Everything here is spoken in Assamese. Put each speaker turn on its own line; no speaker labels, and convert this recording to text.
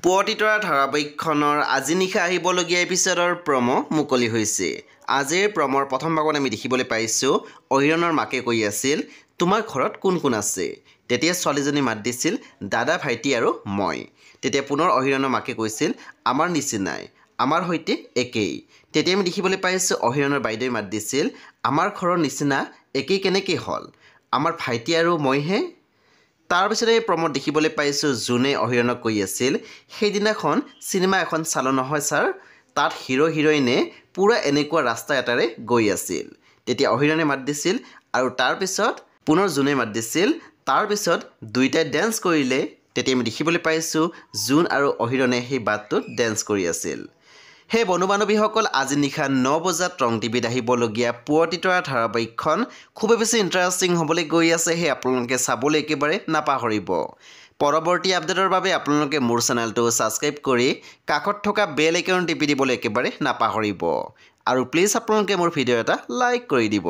পুৱতিতৰা ধাৰাবাহিকখনৰ আজি নিশা আহিবলগীয়া এপিছডৰ প্ৰমো মুকলি হৈছে। আজিৰ প্ৰমৰ প্ৰথম ভাগত আমি দেখিবলৈ পাইছোঁ অহিৰণৰ মাকে কৈ আছিল, তোমাৰ ঘৰত কোন কোন আছে? তেতিয়া ছোৱালীজনী মাত দিছিল, দাদা, ভাইটি আৰু মই। তেতিয়া পুনৰ অহিৰণৰ মাকে কৈছিল, আমাৰ নিচিনাই, আমাৰ সৈতে একেই। তেতিয়া আমি দেখিবলৈ পাইছোঁ অহিৰণৰ বাইদেৱে মাত দিছিল, আমাৰ ঘৰৰ নিচিনা একেই কেনেকৈ হ'ল? আমাৰ ভাইটি আৰু মইহে। তাৰপিছতে এই প্ৰমোদ দেখিবলৈ পাইছোঁ জোনে অহিৰণক কৈ আছিল, সেইদিনাখন চিনেমা এখন চালোঁ নহয় ছাৰ, তাত হিৰো হিৰইনে পূৰা এনেকুৱা ৰাস্তা এটাৰে গৈ আছিল। তেতিয়া অহিৰণে মাত দিছিল আৰু তাৰপিছত পুনৰ জোনে মাত দিছিল, তাৰপিছত দুয়োটাই ডেন্স কৰিলে। তেতিয়া আমি দেখিবলৈ পাইছোঁ জোন আৰু অহিৰণে সেই বাটটোত ডেন্স কৰি আছিল। সেই বন্ধু বান্ধৱীসকল, আজি নিশা 9 বজাত ৰং টিভিত আহিবলগীয়া পুৱতিতৰা ধাৰাবাহিকখন খুবেই বেছি ইণ্টাৰেষ্টিং হ'বলৈ গৈ আছে। সেই আপোনালোকে চাবলৈ একেবাৰে নাপাহৰিব। পৰৱৰ্তী আপডেটৰ বাবে আপোনালোকে মোৰ চেনেলটো ছাবস্ক্ৰাইব কৰি কাষত থকা বেল আইকন টিপি দিবলৈ একেবাৰে নাপাহৰিব। আৰু প্লিজ আপোনালোকে মোৰ ভিডিঅ' এটা লাইক কৰি দিব।